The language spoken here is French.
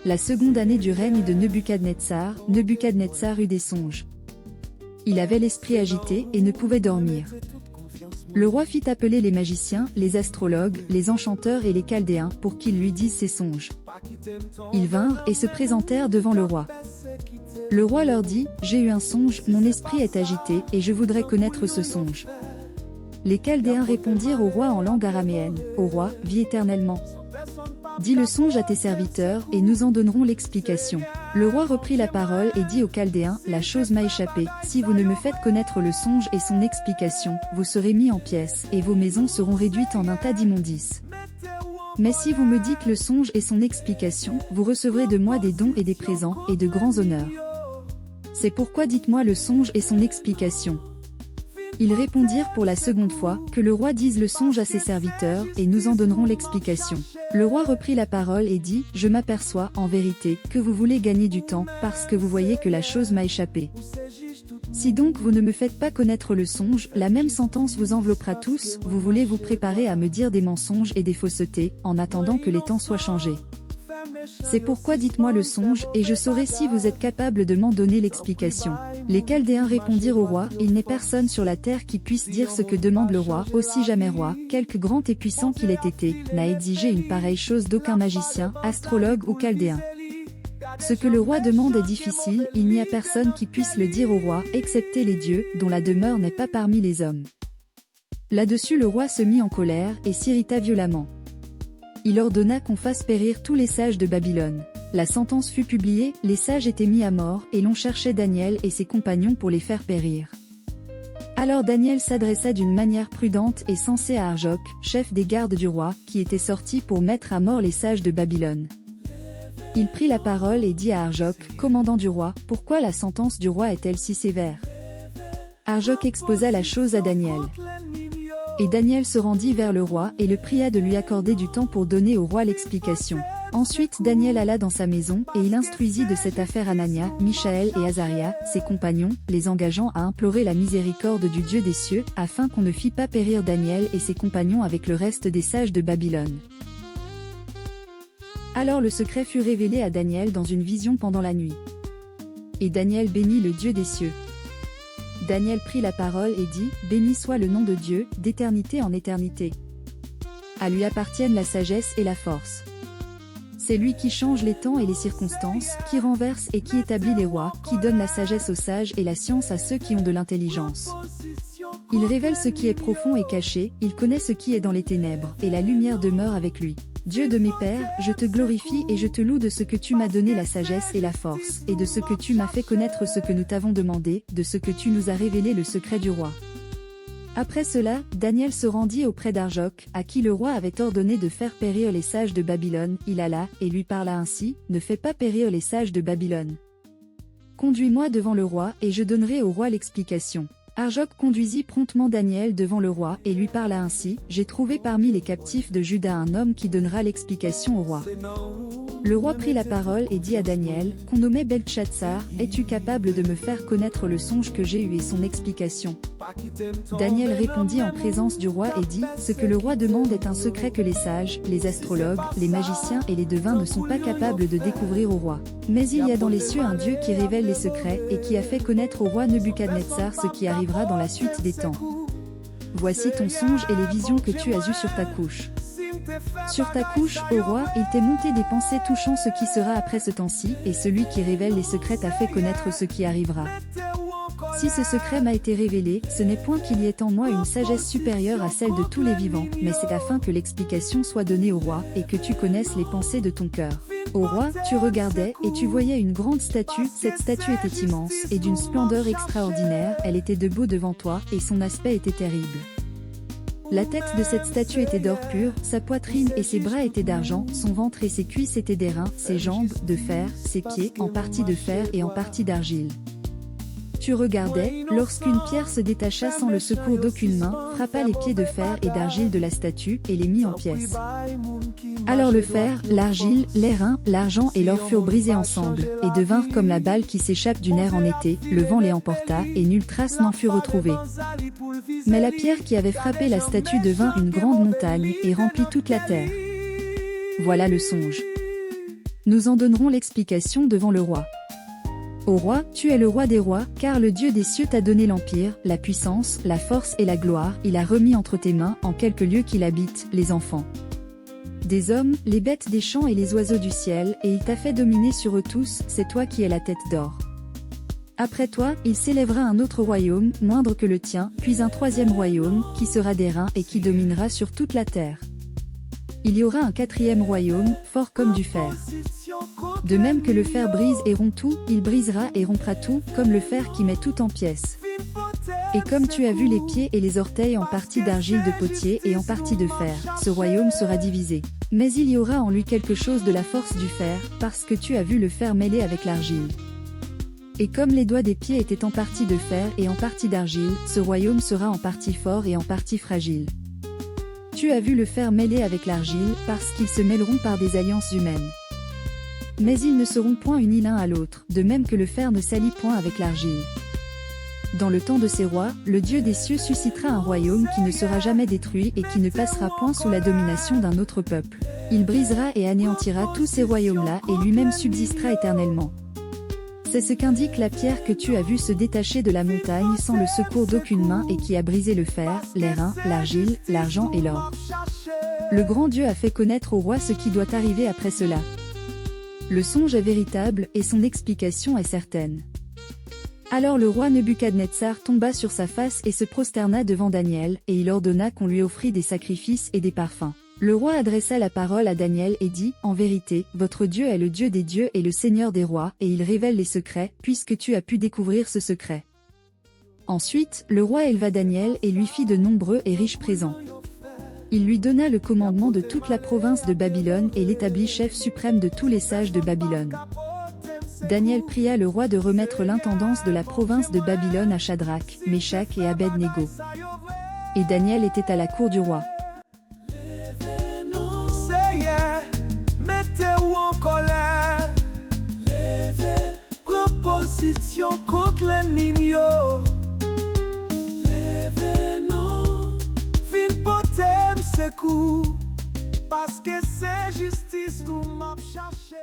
La seconde année du règne de Nebuchadnezzar, Nebuchadnezzar eut des songes. Il avait l'esprit agité et ne pouvait dormir. Le roi fit appeler les magiciens, les astrologues, les enchanteurs et les chaldéens pour qu'ils lui disent ses songes. Ils vinrent et se présentèrent devant le roi. Le roi leur dit, « J'ai eu un songe, mon esprit est agité et je voudrais connaître ce songe. » Les chaldéens répondirent au roi en langue araméenne, « Ô roi, vis éternellement. Dis le songe à tes serviteurs et nous en donnerons l'explication. » Le roi reprit la parole et dit aux Chaldéens, « La chose m'a échappé, si vous ne me faites connaître le songe et son explication, vous serez mis en pièces et vos maisons seront réduites en un tas d'immondices. Mais si vous me dites le songe et son explication, vous recevrez de moi des dons et des présents et de grands honneurs. C'est pourquoi dites-moi le songe et son explication. » Ils répondirent pour la seconde fois, que le roi dise le songe à ses serviteurs, et nous en donnerons l'explication. Le roi reprit la parole et dit, « Je m'aperçois, en vérité, que vous voulez gagner du temps, parce que vous voyez que la chose m'a échappé. Si donc vous ne me faites pas connaître le songe, la même sentence vous enveloppera tous, vous voulez vous préparer à me dire des mensonges et des faussetés, en attendant que les temps soient changés. C'est pourquoi dites-moi le songe, et je saurai si vous êtes capable de m'en donner l'explication. » Les Chaldéens répondirent au roi, « Il n'est personne sur la terre qui puisse dire ce que demande le roi, aussi jamais roi, quelque grand et puissant qu'il ait été, n'a exigé une pareille chose d'aucun magicien, astrologue ou chaldéen. Ce que le roi demande est difficile, il n'y a personne qui puisse le dire au roi, excepté les dieux, dont la demeure n'est pas parmi les hommes. » Là-dessus le roi se mit en colère, et s'irrita violemment. Il ordonna qu'on fasse périr tous les sages de Babylone. La sentence fut publiée, les sages étaient mis à mort, et l'on cherchait Daniel et ses compagnons pour les faire périr. Alors Daniel s'adressa d'une manière prudente et sensée à Arjoc, chef des gardes du roi, qui était sorti pour mettre à mort les sages de Babylone. Il prit la parole et dit à Arjoc, commandant du roi, « Pourquoi la sentence du roi est-elle si sévère ?» Arjoc exposa la chose à Daniel. Et Daniel se rendit vers le roi et le pria de lui accorder du temps pour donner au roi l'explication. Ensuite Daniel alla dans sa maison, et il instruisit de cette affaire Anania, Michaël et Azaria, ses compagnons, les engageant à implorer la miséricorde du Dieu des cieux, afin qu'on ne fît pas périr Daniel et ses compagnons avec le reste des sages de Babylone. Alors le secret fut révélé à Daniel dans une vision pendant la nuit. Et Daniel bénit le Dieu des cieux. Daniel prit la parole et dit, « Béni soit le nom de Dieu, d'éternité en éternité. À lui appartiennent la sagesse et la force. C'est lui qui change les temps et les circonstances, qui renverse et qui établit les rois, qui donne la sagesse aux sages et la science à ceux qui ont de l'intelligence. Il révèle ce qui est profond et caché, il connaît ce qui est dans les ténèbres, et la lumière demeure avec lui. Dieu de mes pères, je te glorifie et je te loue de ce que tu m'as donné la sagesse et la force, et de ce que tu m'as fait connaître ce que nous t'avons demandé, de ce que tu nous as révélé le secret du roi. » Après cela, Daniel se rendit auprès d'Arjoc, à qui le roi avait ordonné de faire périr les sages de Babylone. Il alla, et lui parla ainsi, « Ne fais pas périr les sages de Babylone. Conduis-moi devant le roi, et je donnerai au roi l'explication. » Arjoc conduisit promptement Daniel devant le roi, et lui parla ainsi, « J'ai trouvé parmi les captifs de Juda un homme qui donnera l'explication au roi. » Le roi prit la parole et dit à Daniel, qu'on nommait Beltchatsar, « Es-tu capable de me faire connaître le songe que j'ai eu et son explication ?» Daniel répondit en présence du roi et dit, « Ce que le roi demande est un secret que les sages, les astrologues, les magiciens et les devins ne sont pas capables de découvrir au roi. Mais il y a dans les cieux un Dieu qui révèle les secrets et qui a fait connaître au roi Nebuchadnezzar ce qui arrivera dans la suite des temps. Voici ton songe et les visions que tu as eues sur ta couche. Sur ta couche, ô roi, il t'est monté des pensées touchant ce qui sera après ce temps-ci, et celui qui révèle les secrets t'a fait connaître ce qui arrivera. Si ce secret m'a été révélé, ce n'est point qu'il y ait en moi une sagesse supérieure à celle de tous les vivants, mais c'est afin que l'explication soit donnée au roi, et que tu connaisses les pensées de ton cœur. Ô roi, tu regardais, et tu voyais une grande statue, cette statue était immense, et d'une splendeur extraordinaire, elle était debout devant toi, et son aspect était terrible. La tête de cette statue était d'or pur, sa poitrine et ses bras étaient d'argent, son ventre et ses cuisses étaient d'airain, ses jambes, de fer, ses pieds, en partie de fer et en partie d'argile. Tu regardais, lorsqu'une pierre se détacha sans le secours d'aucune main, frappa les pieds de fer et d'argile de la statue, et les mit en pièces. Alors le fer, l'argile, l'airain, l'argent et l'or furent brisés ensemble, et devinrent comme la balle qui s'échappe du nerf en été, le vent les emporta, et nulle trace n'en fut retrouvée. Mais la pierre qui avait frappé la statue devint une grande montagne, et remplit toute la terre. Voilà le songe. Nous en donnerons l'explication devant le roi. Ô roi, tu es le roi des rois, car le Dieu des cieux t'a donné l'empire, la puissance, la force et la gloire, il a remis entre tes mains, en quelques lieux qu'il habite, les enfants des hommes, les bêtes des champs et les oiseaux du ciel, et il t'a fait dominer sur eux tous, c'est toi qui es la tête d'or. Après toi, il s'élèvera un autre royaume, moindre que le tien, puis un troisième royaume, qui sera d'airain et qui dominera sur toute la terre. Il y aura un quatrième royaume, fort comme du fer. De même que le fer brise et rompt tout, il brisera et rompra tout, comme le fer qui met tout en pièces. Et comme tu as vu les pieds et les orteils en partie d'argile de potier et en partie de fer, ce royaume sera divisé. Mais il y aura en lui quelque chose de la force du fer, parce que tu as vu le fer mêlé avec l'argile. Et comme les doigts des pieds étaient en partie de fer et en partie d'argile, ce royaume sera en partie fort et en partie fragile. Tu as vu le fer mêlé avec l'argile, parce qu'ils se mêleront par des alliances humaines. Mais ils ne seront point unis l'un à l'autre, de même que le fer ne s'allie point avec l'argile. Dans le temps de ces rois, le Dieu des cieux suscitera un royaume qui ne sera jamais détruit et qui ne passera point sous la domination d'un autre peuple. Il brisera et anéantira tous ces royaumes-là et lui-même subsistera éternellement. C'est ce qu'indique la pierre que tu as vue se détacher de la montagne sans le secours d'aucune main et qui a brisé le fer, l'airain, l'argile, l'argent et l'or. Le grand Dieu a fait connaître au roi ce qui doit arriver après cela. Le songe est véritable et son explication est certaine. Alors le roi Nebuchadnezzar tomba sur sa face et se prosterna devant Daniel, et il ordonna qu'on lui offrît des sacrifices et des parfums. Le roi adressa la parole à Daniel et dit, « En vérité, votre Dieu est le Dieu des dieux et le Seigneur des rois, et il révèle les secrets, puisque tu as pu découvrir ce secret. » Ensuite, le roi éleva Daniel et lui fit de nombreux et riches présents. Il lui donna le commandement de toute la province de Babylone et l'établit chef suprême de tous les sages de Babylone. Daniel pria le roi de remettre l'intendance de la province de Babylone à Shadrach, Meshach et Abed-Négo. Et Daniel était à la cour du roi. Mettez-vous en colère, proposition contre l'ennemi. Levez-nous, fin potem secours, parce que c'est justice nous m'a cherché.